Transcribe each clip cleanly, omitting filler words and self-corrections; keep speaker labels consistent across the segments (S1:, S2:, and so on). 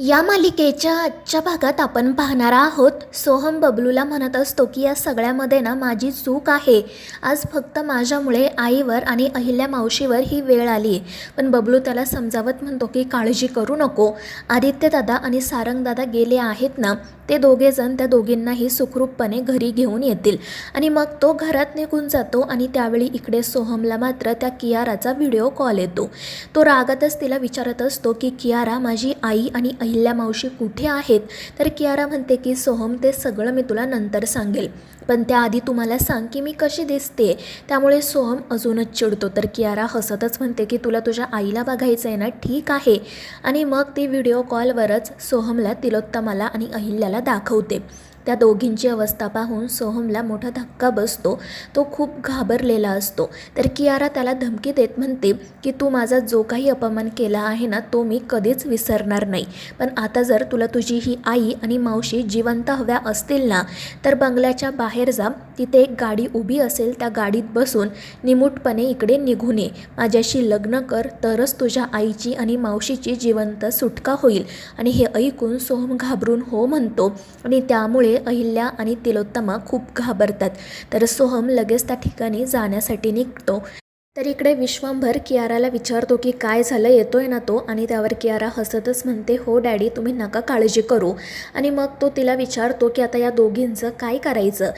S1: या मालिकेच्या आजच्या भागात आपण पाहणार आहोत सोहम बबलूला म्हणत असतो की या सगळ्यामध्ये ना माझी चूक आहे. आज फक्त माझ्यामुळे आईवर आणि अहिल्या मावशीवर ही वेळ आली. पण बबलू त्याला समजावत म्हणतो की काळजी करू नको, आदित्य दादा आणि सारंग दादा गेले आहेत ना, ते दोघेजण त्या दोघींनाही सुखरूपपणे घरी घेऊन येतील. आणि मग तो घरात निघून जातो आणि त्यावेळी इकडे सोहमला मात्र त्या कियाराचा व्हिडिओ कॉल येतो. तो रागातच तिला विचारत असतो की कियारा, माझी आई आणि अहिल्या मावशी कुठे आहेत? तर कियारा म्हणते की सोहम, ते सगळं मी तुला नंतर सांगेल, पण त्याआधी तुम्हाला सांग की मी कशी दिसते. त्यामुळे सोहम अजूनच चिडतो. तर कियारा हसतच म्हणते की तुला तुझ्या आईला बघायचं आहे ना, ठीक आहे. आणि मग ती व्हिडिओ कॉलवरच सोहमला, तिलोत्तमाला आणि अहिल्याला दाखवते. त्या दोघींची अवस्था पाहून सोहमला मोठा धक्का बसतो. तो खूप घाबरलेला असतो. तर कियारा त्याला धमकी देत म्हणते की तू माझा जो काही अपमान केला आहे ना, तो मी कधीच विसरणार नाही. पण आता जर तुला तुझी ही आई आणि मावशी जिवंत हव्या असतील ना, तर बंगल्याच्या बाहेर जा, तिथे एक गाडी उभी असेल, त्या गाडीत बसून निमूटपणे इकडे निघून ये. माझ्याशी लग्न कर, तरच तुझ्या आईची आणि मावशीची जिवंत सुटका होईल. आणि हे ऐकून सोहम घाबरून हो म्हणतो आणि त्यामुळे अहिल्या आणि तिलोत्तमा खूप घाबरतात. तर सोहम लगेच त्या ठिकाणी जाण्यासाठी निघतो. तर इकडे विश्वंभर कियाराला विचारतो की काय झालं, येतोय ना तो? आणि त्यावर कियारा हसतच म्हणते, हो डॅडी, तुम्ही नका काळजी करू. आणि मग तो तिला विचारतो की आता या दोघींचं काय करायचं.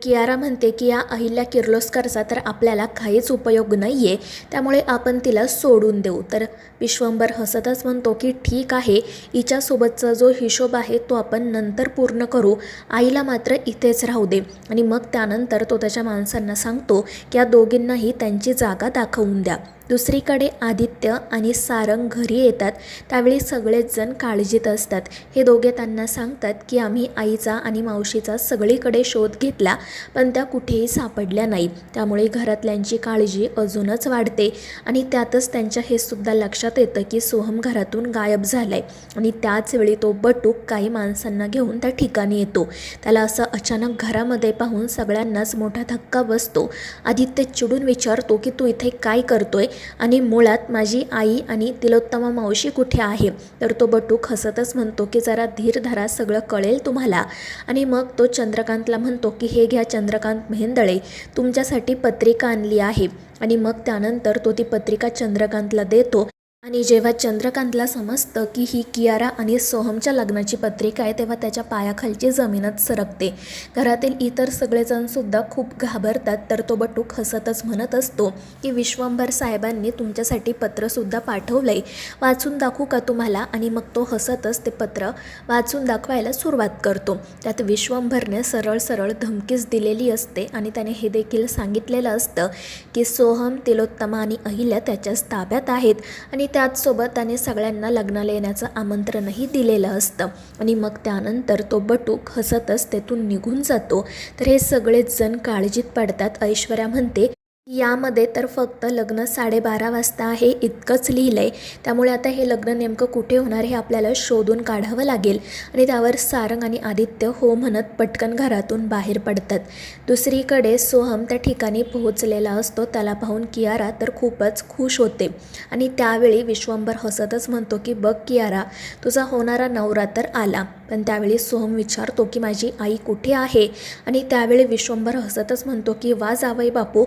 S1: कियारा म्हणते की या अहिल्या किर्लोस्करचा तर आपल्याला काहीच उपयोग नाही आहे, त्यामुळे आपण तिला सोडून देऊ. तर विश्वंभर हसतच म्हणतो की ठीक आहे, हिच्यासोबतचा जो हिशोब आहे तो आपण नंतर पूर्ण करू, आईला मात्र इथेच राहू दे. आणि मग त्यानंतर तो त्याच्या माणसांना सांगतो की या दोघींनाही त्यांची जागा दाखवून द्या. दुसरीकडे आदित्य आणि सारंग घरी येतात. त्यावेळी सगळेच जण काळजीत असतात. हे दोघे त्यांना सांगतात की आम्ही आईचा आणि मावशीचा सगळीकडे शोध घेतला, पण त्या कुठेही सापडल्या नाही. त्यामुळे घरातल्यांची काळजी अजूनच वाढते. आणि त्यातच त्यांच्या हे सुद्धा लक्षात येतं की सोहम घरातून गायब झालाय. आणि त्याच वेळी तो बटूक काही माणसांना घेऊन त्या ठिकाणी येतो. त्याला असं अचानक घरामध्ये पाहून सगळ्यांनाच मोठा धक्का बसतो. आदित्य चिडून विचारतो की तू इथे काय करतोय, आणि मुळात माझी आई आणि तिलोत्तमा मावशी कुठे आहे? तर तो बटूक हसतच म्हणतो की जरा धीर धरा, सगळं कळेल तुम्हाला. आणि मग तो चंद्रकांतला म्हणतो की हे घ्या चंद्रकांत मेहेंदळे, तुमच्यासाठी पत्रिका आणली आहे. आणि मग त्यानंतर तो ती पत्रिका चंद्रकांतला देतो. आणि जेव्हा चंद्रकांतला समजतं की ही कियारा आणि सोहमच्या लग्नाची पत्रिका आहे, तेव्हा त्याच्या पायाखालची जमीनच सरकते. घरातील इतर सगळेजणसुद्धा खूप घाबरतात. तर तो बटूक हसतच म्हणत असतो की विश्वंभर साहेबांनी तुमच्यासाठी पत्रसुद्धा पाठवलं आहे, वाचून दाखवू का तुम्हाला? आणि मग तो हसतच ते पत्र वाचून दाखवायला सुरुवात करतो. त्यात विश्वंभरने सरळ सरळ धमकीच दिलेली असते. आणि त्याने हे देखील सांगितलेलं असतं की सोहम, तिलोत्तमा आणि अहिल्या त्याच्याच ताब्यात आहेत. आणि त्याचसोबत त्याने सगळ्यांना लग्नाला येण्याचं आमंत्रणही दिलेलं असतं. आणि मग त्यानंतर तो बटूक हसतच तेथून निघून जातो. तर हे सगळेच जण काळजीत पडतात. ऐश्वर्या म्हणते यामध्ये तर फक्त लग्न 12:30 वाजता आहे इतकंच लिहिलं आहे, त्यामुळे आता हे लग्न नेमकं कुठे होणार हे आपल्याला शोधून काढावं लागेल. आणि त्यावर सारंग आणि आदित्य हो म्हणत पटकन घरातून बाहेर पडतात. दुसरीकडे सोहम त्या ठिकाणी पोहोचलेला असतो. त्याला पाहून कियारा तर खूपच खुश होते. आणि त्यावेळी विश्वंभर हसतच म्हणतो की बघ कियारा, तुझा होणारा नवरा तर आला. पण त्यावेळी सोहम विचारतो की माझी आई कुठे आहे? आणि त्यावेळी विश्वंभर हसतच म्हणतो की वा जावई बापू,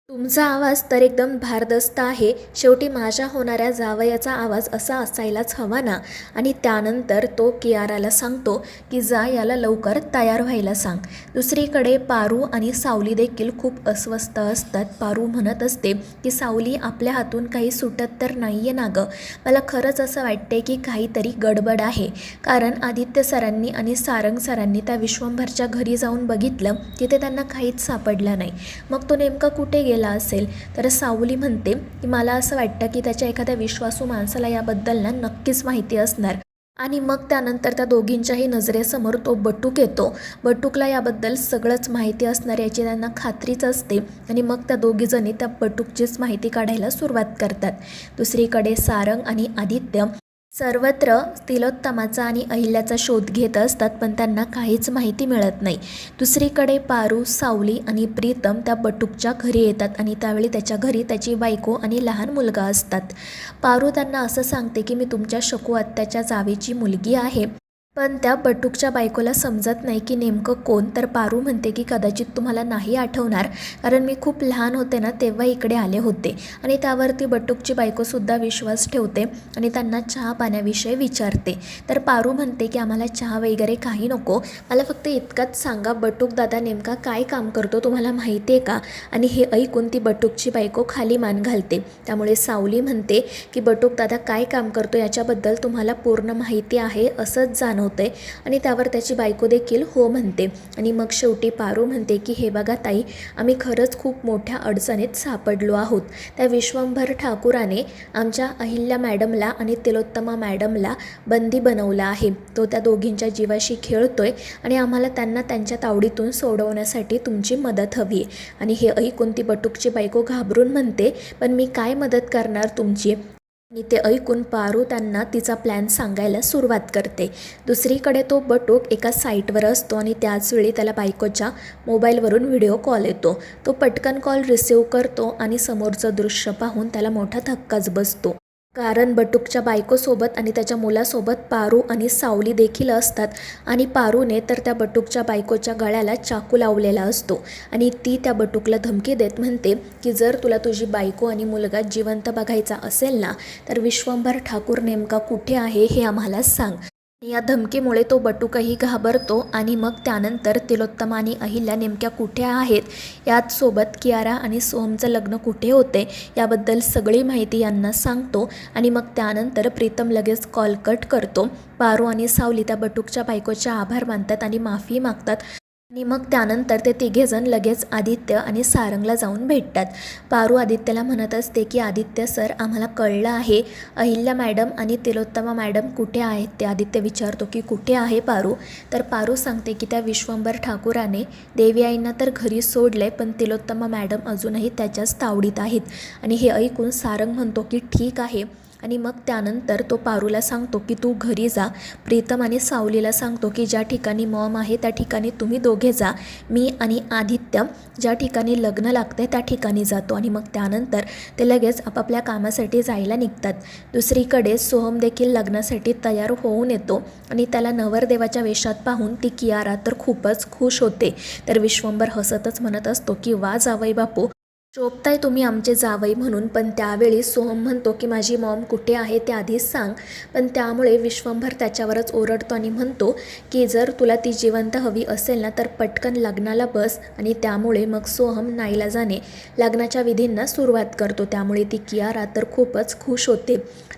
S1: तुमचा आवाज तर एकदम भारदस्त आहे. शेवटी माझ्या होणाऱ्या जावयाचा आवाज असा असायलाच हवा ना. आणि त्यानंतर तो कियाराला सांगतो की जा, याला लवकर तयार व्हायला सांग. दुसरीकडे पारू आणि सावली देखील खूप अस्वस्थ असतात. पारू म्हणत असते की सावली, आपल्या हातून काही सुटत तर नाही आहे ना गं. मला खरंच असं वाटते की काहीतरी गडबड आहे. कारण आदित्य सरांनी आणि सारंग सरांनी त्या विश्वंभरच्या घरी जाऊन बघितलं, तिथे त्यांना काहीच सापडलं नाही. मग तो नेमका कुठे गेला असेल? तर सावली म्हणते की मला असं वाटतं की त्याच्या एखाद्या विश्वासू माणसाला याबद्दल ना नक्कीच माहिती असणार. आणि मग त्यानंतर त्या दोघींच्याही नजरेसमोर तो बटूक येतो. बटूकला याबद्दल सगळंच माहिती असणार याची त्यांना खात्रीच असते. आणि मग त्या दोघीजणी त्या बटूकचीच माहिती काढायला सुरुवात करतात. दुसरीकडे सारंग आणि आदित्य सर्वत्र तिलोत्तमाचा आणि अहिल्याचा शोध घेत असतात, पण त्यांना काहीच माहिती मिळत नाही. दुसरीकडे पारू, सावली आणि प्रीतम त्या बटूकच्या घरी येतात आणि त्यावेळी त्याच्या घरी त्याची बायको आणि लहान मुलगा असतात. पारू त्यांना असं सांगते की मी तुमच्या शकू आत्याच्या जावेची मुलगी आहे. पण त्या बटूकच्या बायकोला समजत नाही की नेमकं कोण. तर पारू म्हणते की कदाचित तुम्हाला नाही आठवणार, कारण मी खूप लहान होते ना तेव्हा इकडे आले होते. आणि त्यावरती बटूकची बायकोसुद्धा विश्वास ठेवते आणि त्यांना चहा पाण्याविषयी विचारते. तर पारू म्हणते की आम्हाला चहा वगैरे काही नको, मला फक्त इतकंच सांगा बटूक दादा नेमका काय काम करतो तुम्हाला माहिती आहे का. आणि हे ऐकून ती बटूकची बायको खाली मान घालते. त्यामुळे सावली म्हणते की बटूक दादा काय काम करतो याच्याबद्दल तुम्हाला पूर्ण माहिती आहे असंच जाणवते. आणि त्यावर त्याची बायको देखील हो म्हणते. आणि मग शेवटी पारू म्हणते की हे बघा ताई, आम्ही खरंच खूप मोठ्या अडचणीत सापडलो आहोत. त्या विश्वंभर ठाकूराने आमच्या अहिल्या मॅडमला आणि तिलोत्तमा मॅडमला बंदी बनवला आहे. तो त्या दोघींच्या जीवाशी खेळतोय आणि आम्हाला त्यांना त्यांच्या तावडीतून सोडवण्यासाठी तुमची मदत हवी. आणि हे ऐकून ती बटूकची बायको घाबरून म्हणते, पण मी काय मदत करणार तुमची. आणि ते ऐकून पारू त्यांना तिचा प्लॅन सांगायला सुरुवात करते. दुसरीकडे तो बटूक एका साईटवर असतो आणि त्याचवेळी त्याला बायकोच्या मोबाईलवरून व्हिडिओ कॉल येतो. तो पटकन कॉल रिसीव करतो आणि समोरचं दृश्य पाहून त्याला मोठा धक्काच बसतो. कारण बटूकच्या बायकोसोबत आणि त्याच्या मुलासोबत पारू आणि सावली देखील असतात. आणि पारूने तर त्या बटूकच्या बायकोच्या गळ्याला चाकू लावलेला असतो आणि ती त्या बटूकला धमकी देत म्हणते की जर तुला तुझी बायको आणि मुलगा जिवंत बघायचा असेल ना, तर विश्वंभर ठाकूर नेमका कुठे आहे हे आम्हाला सांग. या धमकीमुळे तो बटूकही घाबरतो आणि मग त्यानंतर तिलोत्तमा आणि अहिल्या नेमक्या कुठे आहेत, याचसोबत कियारा आणि सोहमचं लग्न कुठे होते याबद्दल सगळी माहिती यांना सांगतो. आणि मग त्यानंतर प्रीतम लगेच कॉल कट करतो. पारू आणि सावली त्या बटूकच्या बायकोचे आभार मानतात आणि माफी मागतात. आणि मग त्यानंतर ते तिघेजण लगेच आदित्य आणि सारंगला जाऊन भेटतात. पारू आदित्यला म्हणत असते की आदित्य सर, आम्हाला कळलं आहे अहिल्या मॅडम आणि तिलोत्तमा मॅडम कुठे आहेत. ते आदित्य विचारतो की कुठे आहे पारू. तर पारू सांगते की त्या विश्वंभर ठाकूराने देवी आईंना तर घरी सोडले, पण तिलोत्तमा मॅडम अजूनही त्याच्याच तावडीत आहेत. आणि हे ऐकून सारंग म्हणतो की ठीक आहे. आणि मग त्यानंतर तो पारूला सांगतो की तू घरी जा. प्रीतम आणि सावलीला सांगतो की ज्या ठिकाणी मॉम आहे त्या ठिकाणी तुम्ही दोघे जा. मी आणि आदित्य ज्या ठिकाणी लग्न लागते त्या ठिकाणी जातो. आणि मग त्यानंतर ते लगेच आपापल्या कामासाठी जायला निघतात. दुसरीकडे सोहम देखील लग्नासाठी तयार होऊन येतो आणि त्याला नवरदेवाच्या वेशात पाहून ती कियारा तर खूपच खुश होते. तर विश्वंभर हसतच म्हणत असतो की वा जावई बापू, शोभताय तुम्ही आमचे जावई म्हणून. पण त्यावेळी सोहम म्हणतो की माझी मॉम कुठे आहे ते आधीच सांग. पण त्यामुळे विश्वंभर त्याच्यावरच ओरडतो आणि म्हणतो की जर तुला ती जिवंत हवी असेल ना तर पटकन लग्नाला बस. आणि त्यामुळे मग सोहम नाईलाजाने लग्नाच्या विधींना सुरुवात करतो. त्यामुळे ती कियारा तर खूपच खुश होते.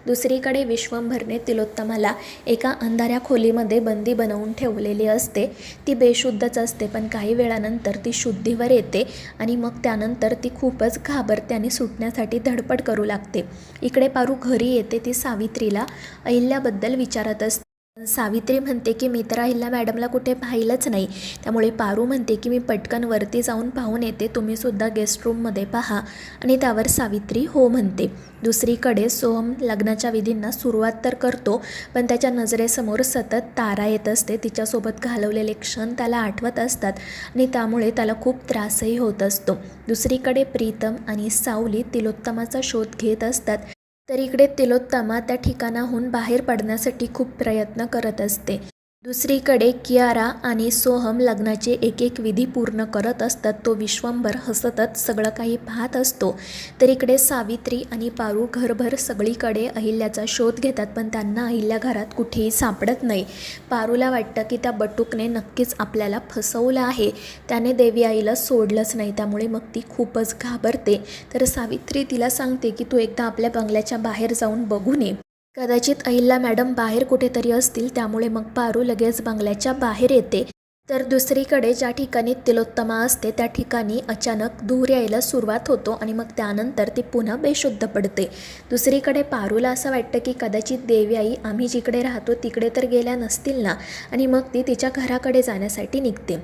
S1: दुसरीकडे विश्वंभरने तिलोत्तमाला एका अंधाऱ्या खोलीमध्ये बंदी बनवून ठेवलेली असते. ती बेशुद्धच असते, पण काही वेळानंतर ती शुद्धीवर येते आणि मग त्यानंतर ती खूपच घाबरते आणि सुटण्यासाठी धडपड करू लागते. इकडे पारू घरी येते. ती सावित्रीला अहिल्याबद्दल विचारत असते. सावित्री म्हणते की मी तर अहिल्या मॅडमला कुठे पाहिलंच नाही. त्यामुळे पारू म्हणते की मी पटकन वरती जाऊन पाहून येते, तुम्हीसुद्धा गेस्ट रूममध्ये पहा. आणि त्यावर सावित्री हो म्हणते. दुसरीकडे सोहम लग्नाच्या विधींना सुरुवात तर करतो, पण त्याच्या नजरेसमोर सतत तारा येत असते. तिच्यासोबत घालवलेले क्षण त्याला आठवत असतात आणि त्यामुळे त्याला खूप त्रासही होत असतो. दुसरीकडे प्रीतम आणि सावली तिलोत्तमाचा शोध घेत असतात. तर इकडे तिलोत्तमा त्या ठिकाणाहून बाहेर पडण्यासाठी खूप प्रयत्न करत असते. दुसरीकडे कियारा आणि सोहम लग्नाचे एक एक विधी पूर्ण करत असतात. तो विश्वंभर हसतच सगळं काही पाहत असतो. तर इकडे सावित्री आणि पारू घरभर सगळीकडे अहिल्याचा शोध घेतात, पण त्यांना अहिल्या घरात कुठेही सापडत नाही. पारूला वाटतं की त्या बटूकने नक्कीच आपल्याला फसवलं आहे, त्याने देवी आईला सोडलंच नाही. त्यामुळे मग ती खूपच घाबरते. तर सावित्री तिला सांगते की तू एकदा आपल्या बंगल्याच्या बाहेर जाऊन बघून ये, कदाचित अहिल्या मॅडम बाहेर कुठेतरी असतील. त्यामुळे मग पारू लगेच बंगल्याच्या बाहेर येते. तर दुसरीकडे ज्या ठिकाणी तिलोत्तमा असते त्या ठिकाणी अचानक धूर यायला सुरुवात होतो आणि मग त्यानंतर ती पुन्हा बेशुद्ध पडते. दुसरीकडे पारूला असं वाटतं की कदाचित देवी आई आम्ही जिकडे राहतो तिकडे तर गेल्या नसतील ना, आणि मग ती तिच्या घराकडे जाण्यासाठी निघते.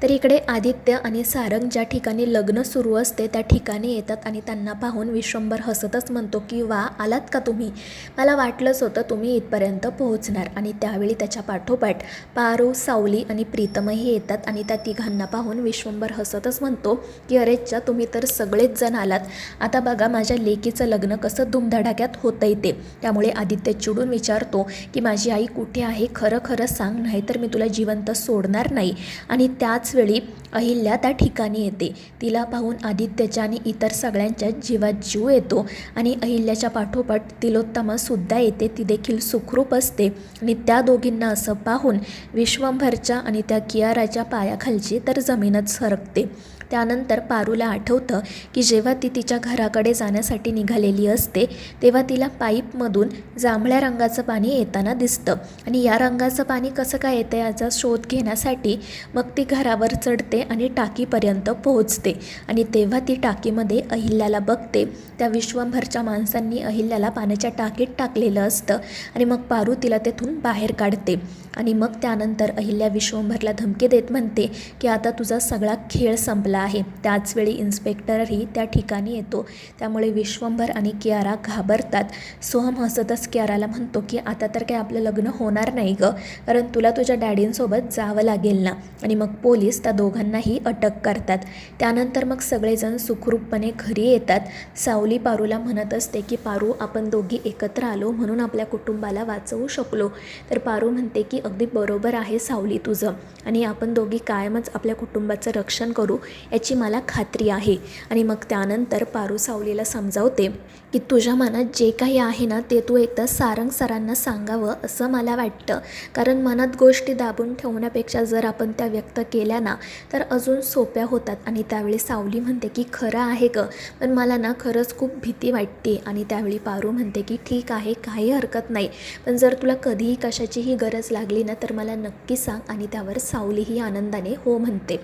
S1: तर इकडे आदित्य आणि सारंग ज्या ठिकाणी लग्न सुरू असते त्या ठिकाणी येतात आणि त्यांना पाहून विश्वंभर हसतच म्हणतो की वा, आलात का तुम्ही, मला वाटलंच होतं तुम्ही इथपर्यंत पोहोचणार. आणि त्यावेळी त्याच्या पाठोपाठ पारू, सावली आणि प्रीतमही येतात आणि त्या तिघांना पाहून विश्वंभर हसतच म्हणतो की अरेच्चा, तुम्ही तर सगळेच जण आलात, आता बघा माझ्या लेकीचं लग्न कसं धुमधडाक्यात होतंय ते. त्यामुळे आदित्य चिडून विचारतो की माझी आई कुठे आहे, खरं खरं सांग, नाही तर मी तुला जिवंत सोडणार नाही. आणि त्याच वेळी अहिल्या त्या ठिकाणी येते. तिला पाहून आदित्यच्या आणि इतर सगळ्यांच्या जीवात जीव येतो आणि अहिल्याच्या पाठोपाठ तिलोत्तमासुद्धा येते. ती देखील सुखरूप असते आणि त्या दोघींना असं पाहून विश्वंभरच्या आणि त्या कियाराच्या पायाखालची तर जमीनच सरकते. त्यानंतर पारूला आठवतं की जेव्हा ती तिच्या घराकडे जाण्यासाठी निघालेली असते तेव्हा तिला पाईपमधून जांभळ्या रंगाचं पाणी येताना दिसतं आणि या रंगाचं पाणी कसं काय येतं याचा शोध घेण्यासाठी मग ती घरावर चढते आणि टाकीपर्यंत पोहोचते. आणि तेव्हा ती टाकीमध्ये अहिल्याला बघते. त्या विश्वंभरच्या माणसांनी अहिल्याला पाण्याच्या टाकीत टाकलेलं असतं आणि मग पारू तिला तेथून बाहेर काढते. आणि मग त्यानंतर अहिल्या विश्वंभरला धमकी देत म्हणते की आता तुझा सगळा खेळ संपला आहे. त्याचवेळी इन्स्पेक्टरही त्या ठिकाणी येतो. त्यामुळे विश्वंभर आणि कियारा घाबरतात. सोहम हसतच कियाराला म्हणतो की आता तर काय आपलं लग्न होणार नाही गं, कारण तुला तुझ्या डॅडींसोबत जावं लागेल ना. आणि मग पोलीस त्या दोघांनाही अटक करतात. त्यानंतर मग सगळेजण सुखरूपपणे घरी येतात. सावली पारूला म्हणत असते की पारू, आपण दोघी एकत्र आलो म्हणून आपल्या कुटुंबाला वाचवू शकलो. तर पारू म्हणते की अगदी बरोबर आहे सावली तुझं, आणि आपण दोघी कायमच आपल्या कुटुंबाचं रक्षण करू याची मला खात्री आहे. आणि मग त्यानंतर पारू सावलीला समजावते की तुझ्या मनात जे काही आहे ना ते तू एकदा सारंग सरांना सांगावं असं मला वाटतं, कारण मनात गोष्टी दाबून ठेवण्यापेक्षा जर आपण त्या व्यक्त केल्या ना तर अजून सोप्या होतात. आणि त्यावेळी सावली म्हणते की खरं आहे गं, पण मला ना खरंच खूप भीती वाटते. आणि त्यावेळी पारू म्हणते की ठीक आहे, काही हरकत नाही, पण जर तुला कधीही कशाचीही गरज लागली ना तर मला नक्की सांग. आणि त्यावर सावलीही आनंदाने हो म्हणते.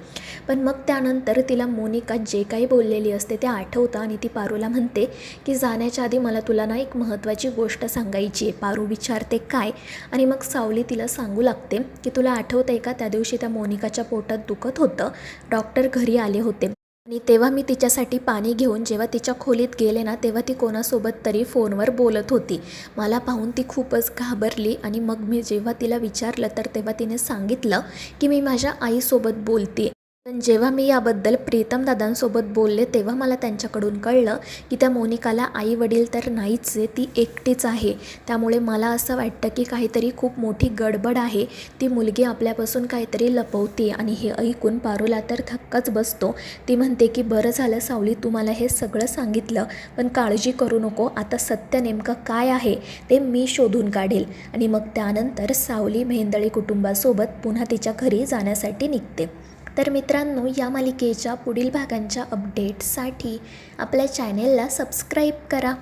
S1: पण मग त्यानंतर तिला मोनिका जे काही बोललेली असते ते आठवतं आणि ती पारूला म्हणते की जाण्याच्या आधी मला तुला ना एक महत्त्वाची गोष्ट सांगायची आहे. पारू विचारते काय, आणि मग सावली तिला सांगू लागते की तुला आठवतं आहे का, त्या दिवशी त्या मोनिकाच्या पोटात दुखत होतं, डॉक्टर घरी आले होते आणि तेव्हा मी तिच्यासाठी पाणी घेऊन जेव्हा तिच्या खोलीत गेले ना तेव्हा ती कोणासोबत तरी फोनवर बोलत होती. मला पाहून ती खूपच घाबरली आणि मग मी जेव्हा तिला विचारलं तर तेव्हा तिने सांगितलं की मी माझ्या आईसोबत बोलते. पण जेव्हा मी याबद्दल प्रीतम दादांसोबत बोलले तेव्हा मला त्यांच्याकडून कळलं की त्या मोनिकाला आई वडील तर नाहीच आहे, ती एकटीच आहे. त्यामुळे मला असं वाटतं की काहीतरी खूप मोठी गडबड आहे, ती मुलगी आपल्यापासून काहीतरी लपवते. आणि हे ऐकून पारूला तर धक्काच बसतो. ती म्हणते की बरं झालं सावली तू मला हे सगळं सांगितलं, पण काळजी करू नको, आता सत्य नेमकं काय आहे ते मी शोधून काढेल. आणि मग त्यानंतर सावली मेहेंदळे कुटुंबासोबत पुन्हा तिच्या घरी जाण्यासाठी निघते. तर मित्रांनो, या मालिकेच्या पुढील भागांच्या अपडेट्ससाठी आपल्या चॅनेलला सबस्क्राईब करा.